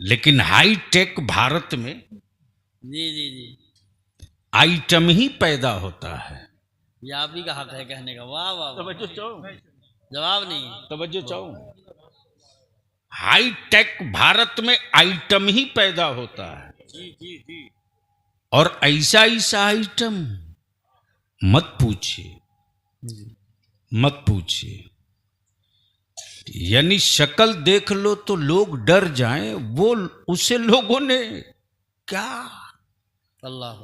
लेकिन high tech Bharat में जी जी जी, item ही पैदा होता है। ये आप ही का हक है कहने का। वाह वाह वाह, जवाब नहीं। तवज्जो चाहूं, हाई टेक भारत में आइटम ही पैदा होता है। जी जी जी, और ऐसा ऐसा आइटम मत पूछिए, मत पूछिए। यानी शक्ल देख लो तो लोग डर जाएं, वो उसे लोगों ने क्या। अल्लाह,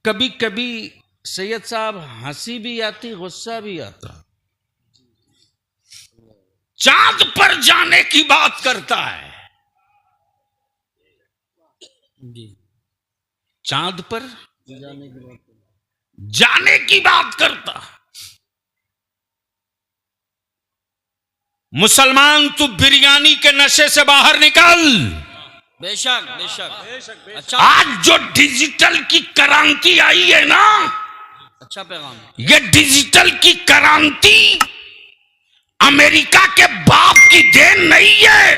कभी कभी सैयद साहब हंसी भी आती, गुस्सा भी आता। चांद पर जाने की बात करता है जी, चांद पर जाने की बात। जाने की बात करता। मुसलमान तू बिरयानी के नशे से बाहर निकल। बेशक बेशक, अच्छा आज जो डिजिटल की क्रांति आई है ना, अच्छा पैगाम। ये डिजिटल की क्रांति अमेरिका के बाप की देन नहीं है,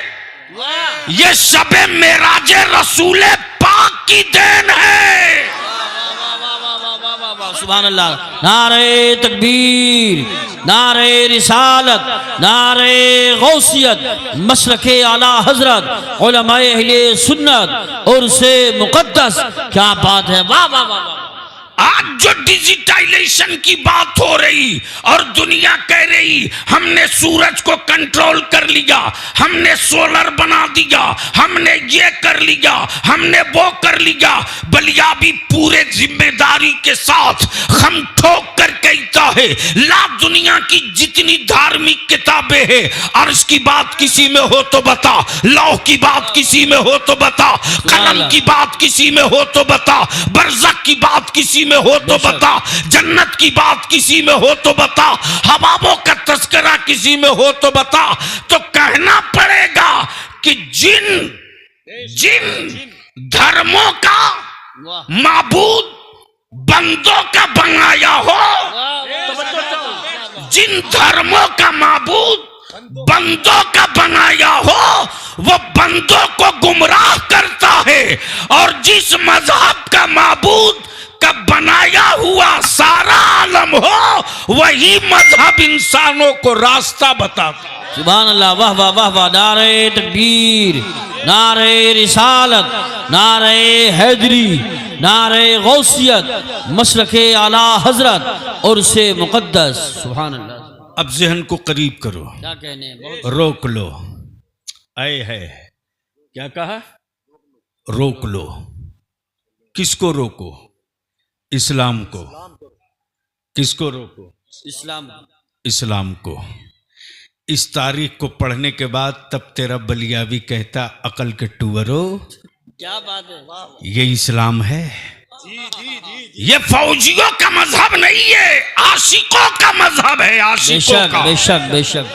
वाह ये शबे मेराजे रसूले पाक की देन है। सुभान अल्लाह, नारे तकबीर, नारे रिसालत, नारे गौसियत, मसलके आला हजरत, उलमाए अहले सुन्नत और से मुकद्दस। क्या बात है, वाह वाह वाह वाह। आज जो डिजिटाइजेशन की बात हो रही और दुनिया कह रही हमने सूरज को कंट्रोल कर लिया, हमने सोलर बना दिया, हमने ये कर लिया, हमने वो कर लिया, बलिया भी पूरे जिम्मेदारी के साथ हम ठोक कर कहता है, ला दुनिया की जितनी धार्मिक किताबें हैं, अर्श की बात किसी में हो तो बता, लौह की बात किसी में हो तो बता, कलम की बात किसी में हो तो बता, बरज़ख की बात किसी में हो तो बता, जन्नत की बात किसी में हो तो बता, हवाबों का तस्करा किसी में हो तो बता। तो कहना पड़ेगा कि जिन धर्मों का माबूद बंदों का बनाया हो, जिन धर्मों का माबूद बंदों का बनाया हो, वो बंदों को गुमराह करता है, और जिस मजहब का माबूद का बनाया हुआ सारा आलम हो, वही मजहब इंसानों को रास्ता बताता। सुभान अल्लाह, वाह वाह वाह वाह, नारे तकबीर, नारे रिसालत, नारे हैदरी, नारे गौसियत, मसलके आला हजरत और से मुकद्दस। सुभान अल्लाह। अब ज़हन को करीब करो, क्या कहने, रोक लो। आए है क्या कहा, रोक लो। किसको रोको, इस्लाम को। किसको रोको, इस्लाम। इस्लाम को। इस तारीख को पढ़ने के बाद तब तेरा बलियावी कहता, अकल के टूवरो, क्या बात है, ये इस्लाम है। ये फौजियों का मजहब नहीं है, आशिकों का मजहब है, आशिकों बेशक का। बेशक बेशक,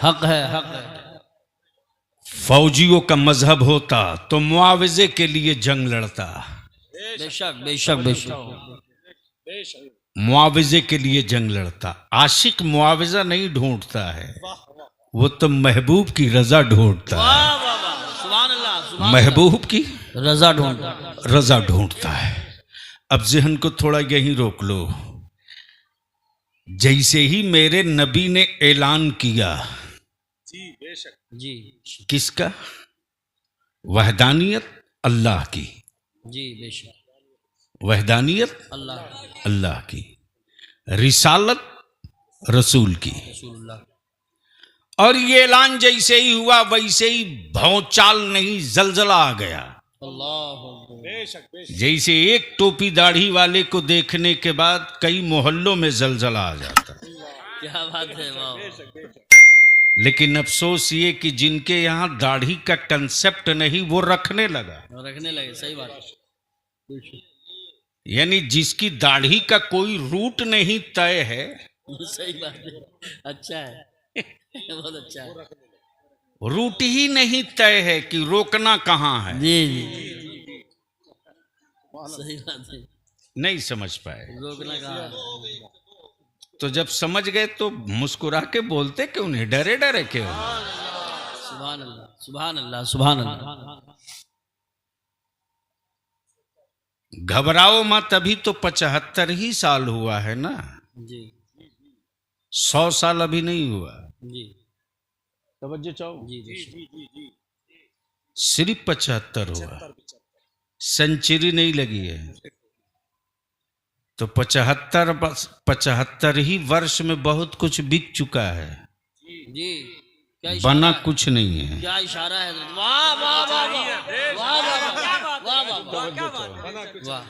हक है हक है। फौजियों का मजहब होता तो मुआवजे के लिए जंग लड़ता, बेशक बेशक बेशक, मुआवजे के लिए जंग लड़ता। आशिक मुआवजा नहीं ढूंढता है, वो तो महबूब की रजा ढूंढता है। वाह वाह वाह, सुभान अल्लाह, सुभान महबूब की रजा ढूंढ, रजा ढूंढता है। अब जहन को थोड़ा यहीं रोक लो। जैसे ही मेरे नबी ने ऐलान किया, जी किसका, वहदानियत अल्लाह की, जी बेशक, वहदानियत अल्लाह अल्लाह की, रिसालत रसूल की, रसूलुल्लाह। और ये ऐलान जैसे ही हुआ वैसे ही भौचाल नहीं, जलजला आ गया। अल्लाह, जैसे एक टोपी दाढ़ी वाले को देखने के बाद कई मोहल्लों में जलजला आ जाता। क्या बात है, वाह। लेकिन अफसोस ये कि जिनके यहाँ दाढ़ी का कंसेप्ट नहीं, वो रखने लगा। रखने लगे, सही बात है। यानी जिसकी दाढ़ी का कोई रूट नहीं तय है, सही बात है, अच्छा है, बहुत अच्छा है। रूट ही नहीं तय है कि रोकना कहाँ है। जी जी, सही बात है, नहीं समझ पाए। रोकना कहाँ है। तो जब समझ गए तो मुस्कुरा के बोलते क्यों नहीं, डरे डरे क्यों। सुभान अल्लाह। सुभान अल्लाह, सुभान अल्लाह। घबराओ मत, अभी तो 75 ही साल हुआ है ना, जी 100 साल अभी नहीं हुआ। जी तवज्जो चाहो, जी जी सिर्फ 75 हुआ, सेंचुरी नहीं लगी है। तो 75 ही वर्ष में बहुत कुछ बिक चुका है, जी। क्या बना इशारा है? कुछ नहीं है। क्या इशारा है? वाह वाह वाह वाह वाह वाह वाह वाह।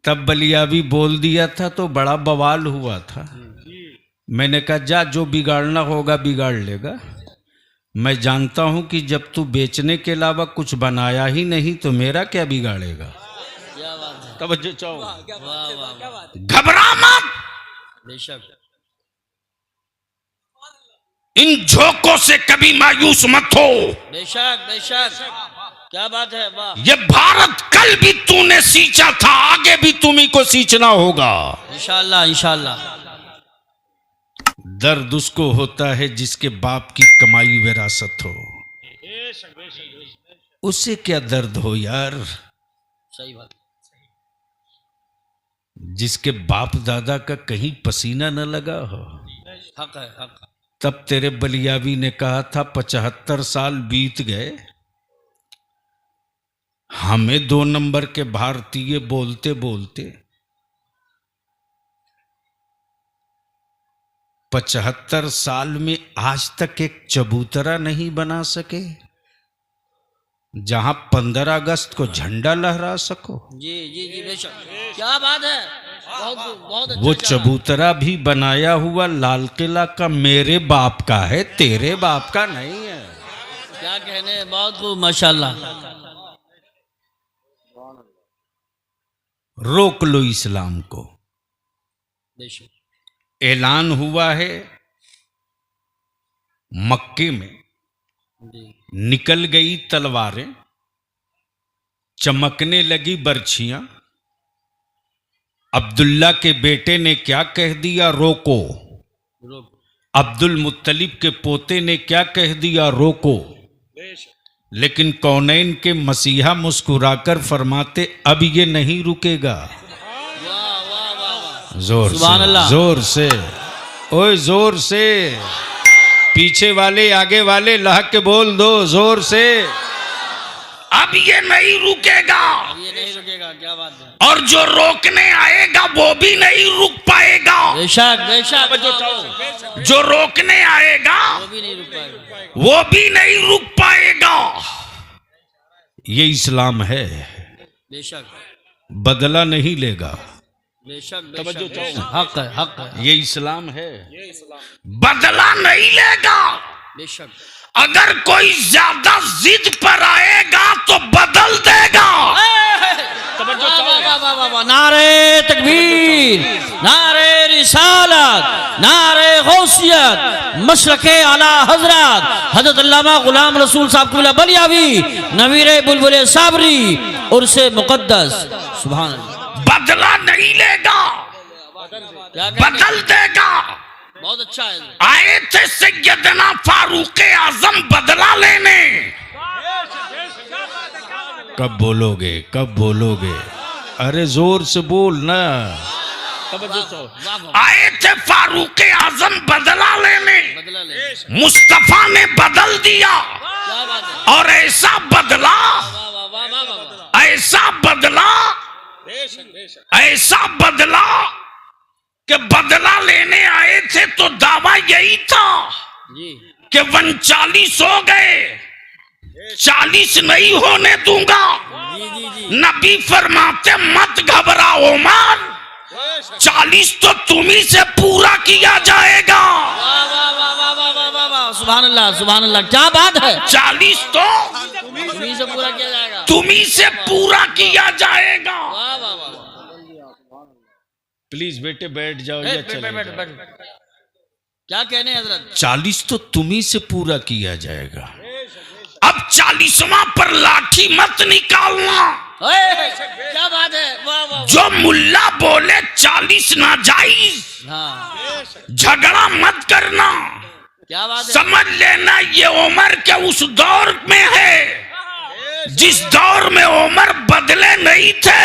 तब बलियाबी बोल दिया था तो बड़ा बवाल हुआ था। मैंने कहा जा, जो बिगाड़ना होगा बिगाड़ लेगा। मैं जानता हूं कि जब तू बेचने के अलावा कुछ बनाया ही नहीं तो मेरा क्या बिगाड़ेगा। क्या बात है? तवज्जो चाहो, वाह वाह वाह। घबरा मत, बेशक इन झोंकों से कभी मायूस मत हो। बेशक बेशक। क्या बात है? वाह। ये भारत कल भी तूने सींचा था, आगे भी तुम्ही को सींचना होगा। इंशाअल्लाह इंशाअल्लाह। दर्द उसको होता है जिसके बाप की कमाई विरासत हो। उससे क्या दर्द हो यार, सही बात। जिसके बाप दादा का कहीं पसीना न लगा हो। हक है, हक है। तब तेरे बलियाबी ने कहा था 75 साल बीत गए, हमें 2 नंबर के भारतीय बोलते बोलते 75 साल में आज तक एक चबूतरा नहीं बना सके जहां 15 अगस्त को झंडा लहरा सको। जी जी जी बेशक। क्या बात है? बहुत बहुत अच्छा वो इशारा। चबूतरा भी बनाया हुआ लाल किला का मेरे बाप का है, तेरे बाप का नहीं है। क्या कहने, बहुत खूब माशाल्लाह। रोक लो इस्लाम को। बेशक। ऐलान हुआ है मक्के में, जी निकल गई तलवारें, चमकने लगी बर्छियां। अब्दुल्ला के बेटे ने क्या कह दिया, रोको। रोक। अब्दुल मुत्तलिब के पोते ने क्या कह दिया, रोको। लेकिन कौनैन के मसीहा मुस्कुराकर फरमाते अब ये नहीं रुकेगा। वाह वाह वाह वाह। जोर सुभान से, अल्लाह। जोर से, ओए जोर से। पीछे वाले आगे वाले लहक के बोल दो जोर से, अब ये नहीं रुकेगा। ये नहीं रुकेगा। क्या बात है? और जो रोकने आएगा वो भी नहीं रुक पाएगा। बेशक बेशक। जो रोकने आएगा वो भी नहीं रुक पाएगा। वो भी नहीं रुक पाएगा। ये इस्लाम है, बेशक बदला नहीं लेगा। बेशक बेशक। हक है, हक है। ये इस्लाम है, बदला नहीं लेगा। बेशक। अगर कोई ज्यादा जिद पर आएगा तो बदल देगा। वाह वाह वाह वाह वाह। नारे तकबीर, नारे रिसालत, नारे गौसियत, मशरके आला हजरत हजरत अल्लामा गुलाम रसूल साहब क़िबला बलियावी नवीरे बुलबुले साबरी उर्से मुक़द्दस। सुभान अल्लाह। बदला नहीं लेगा, क्या कहते हैं? बदल देगा। बहुत अच्छा है। आए थे सैयदना फारूक आजम बदला लेने। कब बोलोगे, कब बोलोगे? अरे जोर से बोल ना। वाह वाह। आए थे फारूक आजम बदला लेने, बदला ले। मुस्तफा ने बदल दिया। क्या बात है? और ऐसा बदला, वाह वाह वाह वाह वाह। ऐसा बदला, ऐसा बदला कि बदला लेने आए थे तो दावा यही था जी कि 39 हो गए, 40 नहीं होने दूंगा। जी जी जी। नबी फरमाते मत घबराओ उमर, 40 तो तुम्ही से पूरा किया जाएगा। वाह वाह वाह वाह वाह वाह वाह वाह। सुभान अल्लाह, सुभान अल्लाह। क्या बात है? 40 तो तुम्हीं से पूरा किया जाएगा। तुम्ही से पूरा किया जाएगा। वाह वाह वाह। प्लीज बेटे बैठ जाओ या बैठ चले बैठ जाओ। बैठ। क्या कहने हैं हजरत? 40 तो तुम्ही से पूरा किया जाएगा। अब 40वां पर लाठी मत निकालना। ओए, क्या बात है? वाह वाह वाह। जो मुल्ला बोले 40 नाजायज, हाँ झगड़ा मत करना। क्या बात है? समझ लेना ये उमर के उस दौर में है जिस दौर में उमर बदले नहीं थे,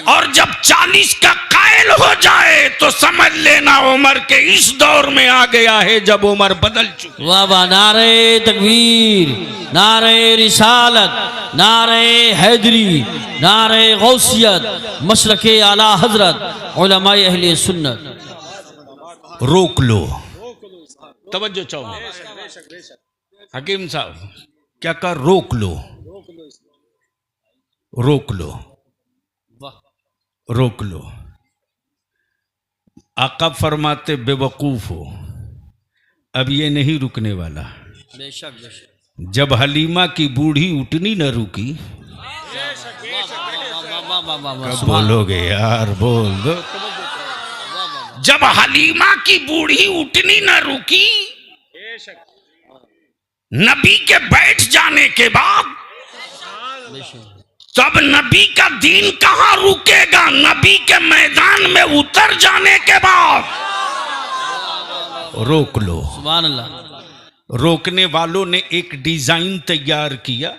और जब 40 का कायल हो जाए तो समझ लेना उमर के इस दौर में आ गया है जब उमर बदल चुके। वाह वाह, नारे तकबीर, नारे रिसालत, नारे हैदरी, नारे गौसियत, मसलके आला हजरत, उलमाए अहले सुन्नत। रोक लो, तवज्जो चाहो हकीम साहब, क्या कहा? रोक लो, रोक लो, रोक लो। आका फरमाते बेवकूफ हो, अब ये नहीं रुकने वाला। बेशक बेशक। जब हलीमा की बूढ़ी उठनी न रुकी, कब बोलोगे यार? बोल दो। जब हलीमा की बूढ़ी उठनी न रुकी, नबी के बैठ जाने के बाद, तब नबी का दीन कहां रुकेगा? नबी के मैदान में उतर जाने के बाद। रोक लो। सुभान अल्लाह। रोकने वालों ने एक डिजाइन तैयार किया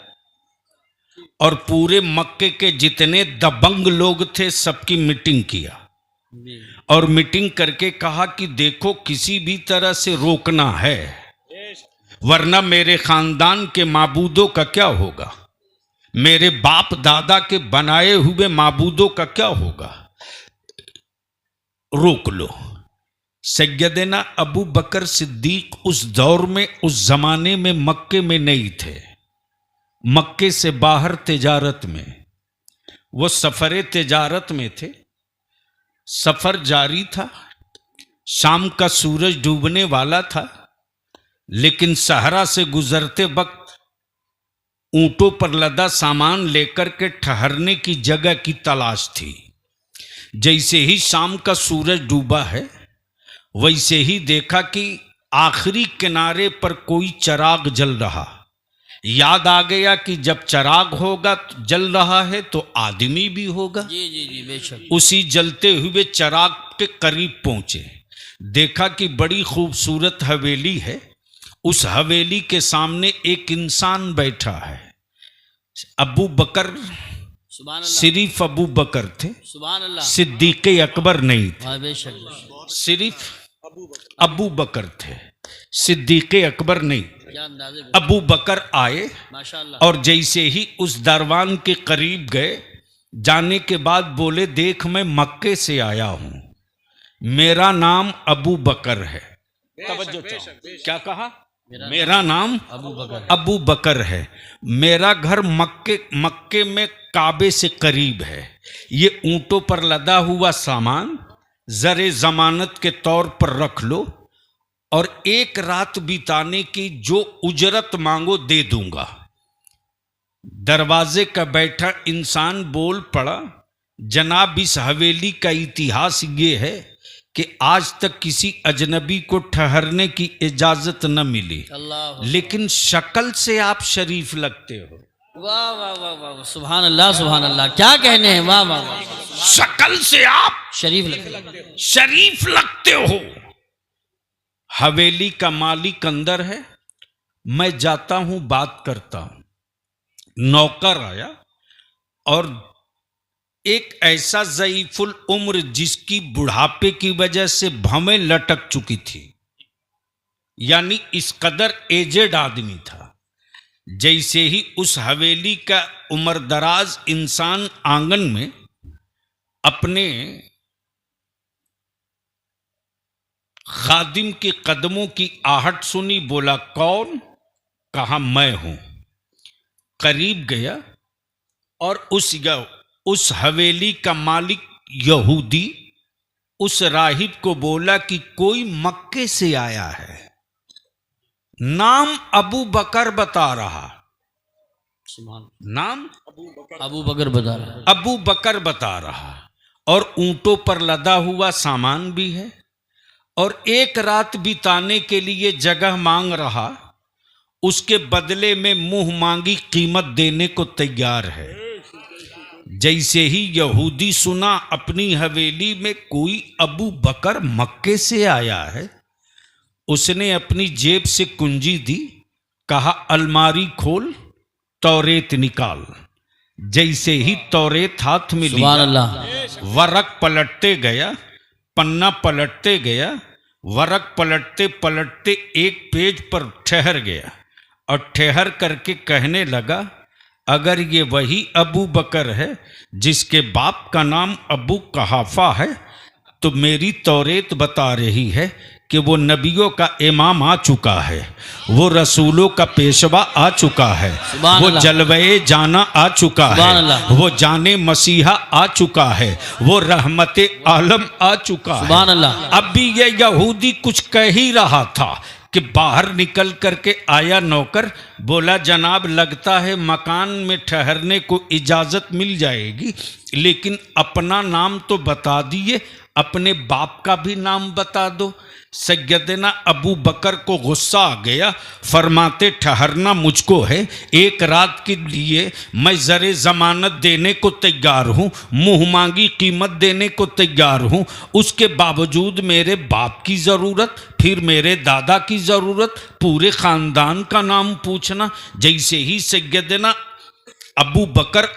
और पूरे मक्के के जितने दबंग लोग थे सबकी मीटिंग किया, और मीटिंग करके कहा कि देखो किसी भी तरह से रोकना है, वरना मेरे खानदान के माबूदों का क्या होगा, मेरे बाप दादा के बनाए हुए माबूदों का क्या होगा। रोक लो। सैयदना अबू बकर सिद्दीक उस दौर में, उस जमाने में मक्के में नहीं थे, मक्के से बाहर तिजारत में, वो सफरे तिजारत में थे। सफर जारी था, शाम का सूरज डूबने वाला था, लेकिन सहरा से गुजरते वक्त ऊंटों पर लदा सामान लेकर के ठहरने की जगह की तलाश थी। जैसे ही शाम का सूरज डूबा है, वैसे ही देखा कि आखिरी किनारे पर कोई चिराग जल रहा। याद आ गया कि जब चिराग होगा, जल रहा है तो आदमी भी होगा। जी जी जी, बेशक। उसी जलते हुए चिराग के करीब पहुंचे, देखा कि बड़ी खूबसूरत हवेली है। उस हवेली के सामने एक इंसान बैठा है। अबू बकर, सुभान अल्लाह, सिर्फ अबू बकर थे, सुभान अल्लाह। सिद्दीक अकबर नहीं थे। हाँ, बेशक बेशक। सिर्फ अबू बकर थे, सिद्दीक अकबर नहीं। क्या अंदाजे। अबू बकर आए माशाअल्लाह। और जैसे ही उस दरवान के करीब गए, जाने के बाद बोले, देख मैं मक्के से आया हूं, मेरा नाम अबू बकर है। तवज्जो चाहो। क्या कहा? मेरा नाम अबू बकर है, मेरा घर मक्के में काबे से करीब है। ये ऊंटों पर लदा हुआ सामान जरे जमानत के तौर पर रख लो, और एक रात बिताने की जो उजरत मांगो दे दूंगा। दरवाजे का बैठा इंसान बोल पड़ा, जनाब इस हवेली का इतिहास ये है कि आज तक किसी अजनबी को ठहरने की इजाजत न मिली, लेकिन शक्ल से आप शरीफ लगते हो। वाह वाह वाह वाह, सुभान अल्लाह सुभान अल्लाह। क्या कहने हैं, वाह वाह वाह। शक्ल से आप शरीफ लगते हो। हवेली का मालिक अंदर है, मैं जाता हूं, बात करता हूं। नौकर आया और एक ऐसा ज़ईफुल उम्र जिसकी बुढ़ापे की वजह से भवें लटक चुकी थी, यानी इस कदर एजेड आदमी था। जैसे ही उस हवेली का उम्रदराज इंसान आंगन में अपने खादिम के कदमों की आहट सुनी, बोला, कौन? कहा, मैं हूं। करीब गया और उस हवेली का मालिक यहूदी उस राहिब को बोला कि कोई मक्के से आया है, नाम अबू बकर बता रहा। नाम अबू बकर बता रहा। अबू बकर बता रहा, और ऊंटों पर लदा हुआ सामान भी है, और एक रात बिताने के लिए जगह मांग रहा। उसके बदले में मुंह मांगी कीमत देने को तैयार है। जैसे ही यहूदी सुना अपनी हवेली में कोई अबू बकर मक्के से आया है, उसने अपनी जेब से कुंजी दी, कहा अलमारी खोल, तौरेत निकाल। जैसे ही तौरेत हाथ में सुभान लिया, अल्लाह। वरक पलटते गया, पन्ना पलटते गया, वरक पलटते पलटते एक पेज पर ठहर गया और ठहर करके कहने लगा, अगर ये वही अबू बकर है जिसके बाप का नाम अबू कहाफा है, तो मेरी तौरेत बता रही है कि वो नबियों का इमाम आ चुका है, वो रसूलों का पेशवा आ चुका है, सुभान वो अल्लाह। जलवे जाना आ चुका सुभान है, अल्लाह। वो जाने मसीहा आ चुका है, वो रहमते आलम आ चुका सुभान है। अल्लाह। अब भी ये यहूदी कुछ कह ही रहा था कि बाहर निकल करके आया नौकर, बोला जनाब लगता है मकान में ठहरने को इजाजत मिल जाएगी, लेकिन अपना नाम तो बता दिए, अपने बाप का भी नाम बता दो। सैयदना अबू बकर को गुस्सा आ गया, फरमाते ठहरना मुझको है, एक रात के लिए मैं ज़रे ज़मानत देने को तैयार हूँ, मुँह मांगी कीमत देने को तैयार हूँ, उसके बावजूद मेरे बाप की ज़रूरत, फिर मेरे दादा की ज़रूरत, पूरे ख़ानदान का नाम पूछना। जैसे ही सैयदना अबू बकर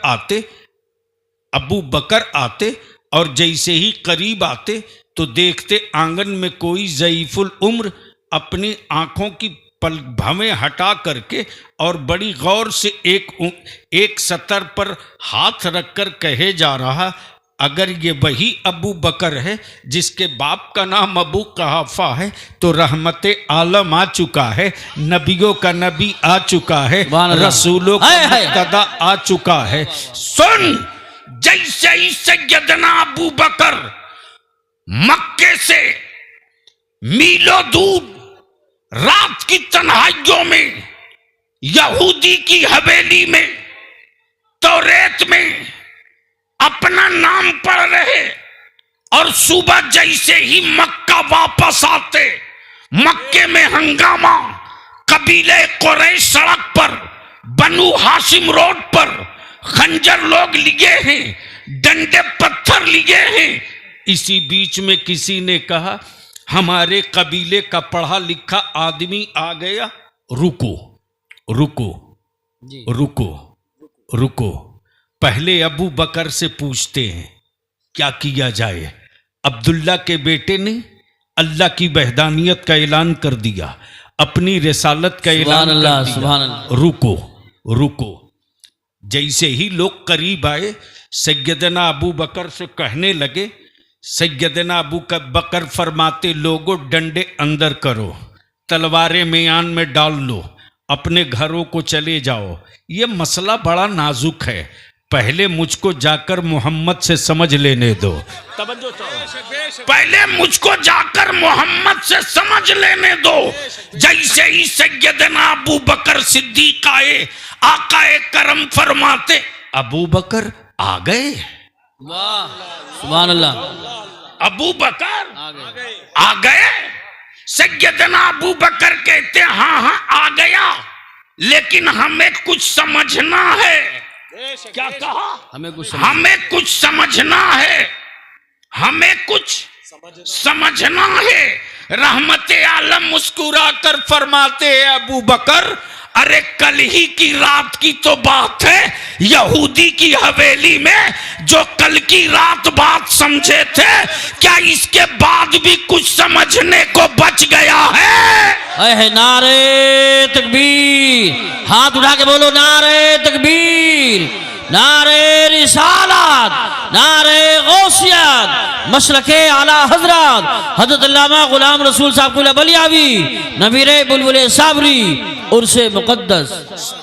आते और जैसे ही करीब आते तो देखते आंगन में कोई ज़ईफुल उम्र अपनी आंखों की भवें हटा करके और बड़ी गौर से एक सतर पर हाथ रखकर कहे जा रहा, अगर ये वही अबू बकर है जिसके बाप का नाम अबू कहाफा है, तो रहमते आलम आ चुका है, नबियों का नबी आ चुका है, रसूलों का मुक्तदा आ चुका है। सुन, जैसे ही सैयदना अबू बकर मक्के से मीलों दूर रात की तन्हाइयों में यहूदी की हवेली में तौरेत में अपना नाम पढ़ रहे और सुबह जैसे ही मक्का वापस आते, मक्के में हंगामा, कबीले कुरैश सड़क पर, बनु हाशिम रोड पर खंजर लोग लिए हैं, डंडे पत्थर लिए हैं। इसी बीच में किसी ने कहा, हमारे कबीले का पढ़ा लिखा आदमी आ गया, रुको रुको रुको रुको, पहले अबू बकर से पूछते हैं क्या किया जाए। अब्दुल्ला के बेटे ने अल्लाह की वहदानियत का ऐलान कर दिया, अपनी रिसालत का ऐलान कर दिया, रुको रुको। जैसे ही लोग करीब आए, सैयदना अबू बकर से कहने लगे, सैयदना अबू बकर फरमाते, लोगों डंडे अंदर करो, तलवारें मियान में डाल लो, अपने घरों को चले जाओ। ये मसला बड़ा नाजुक है, पहले मुझको जाकर मोहम्मद से समझ लेने दो। पहले मुझको जाकर मोहम्मद से समझ लेने दो। जैसे ही सैयदना अबू बकर सिद्दीक आए, आकाए करम फरमाते, अबू बकर आ गए। सुभान अल्लाह। अबू बकर आ गए। सैयदना अबू बकर कहते, हाँ हाँ आ गया, लेकिन हमें कुछ समझना है। क्या कहा? हमें कुछ समझना है, हमें कुछ समझना है। रहमते आलम मुस्कुरा कर फरमाते हैं, अबू बकर अरे कल ही की रात की तो बात है, यहूदी की हवेली में जो कल की रात बात समझे थे, क्या इसके बाद भी कुछ समझने को बच गया है? नारे तकबीर, हाथ उठा के बोलो नारे तकबीर, नारे रिसालत, नारे गौसियत, मशरके आला हजरत हजरत अल्लामा गुलाम रसूल साहब कुल बलियावी, नबीरे बुलबुले साबरी, उर्से मुकद्दस।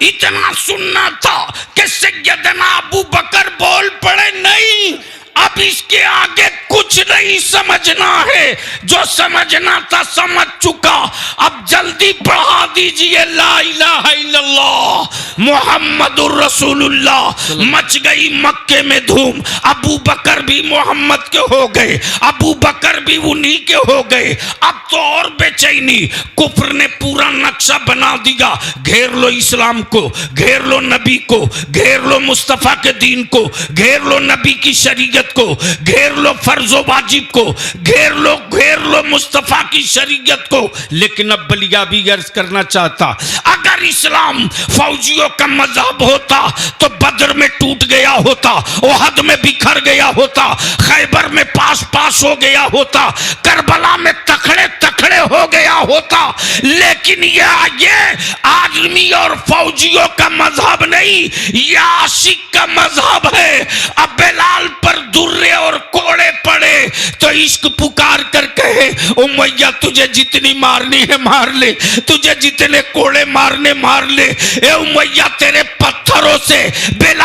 इतना सुनना था कि सैयदना अबू बकर बोल पड़े, नहीं अब इसके आगे कुछ नहीं समझना है, जो समझना था समझ चुका, अब जल्दी बढ़ा दीजिए ला इलाहा इल्लल्लाह मुहम्मदुर रसूलुल्लाह। मच गई मक्के में धूम, अबू बकर भी मोहम्मद के हो गए, अबू बकर भी उन्हीं के हो गए। अब तो और बेचैनी, कुफ्र ने पूरा नक्शा बना दिया, घेर लो इस्लाम को, घेर लो नबी को, घेर लो मुस्तफा के दीन को, घेर लो नबी की शरीयत शरीयत को, घेर लो फर्जो वाजिब को, घेर लो मुस्तफा की शरीयत को। लेकिन अब बलिया भी अर्ज करना चाहता, अगर इस्लाम फौजियों का मजहब होता तो बद्र में टूट गया होता, ओहद में बिखर गया होता, खैबर में पास हो गया होता, करबला में तखड़े हो गया होता। लेकिन ये आदमी और फौजियों का मजहब नहीं, ये आशिक का मजहब है। अब बेलाल पर दुर्रे और कोड़े पड़े तो इश्क पुकार कर कहे, ओ मैया तुझे जितनी मारनी है मार ले, तुझे जितने कोड़े मारने मार ले, ए मैया तेरे पत्थरों से बेलाल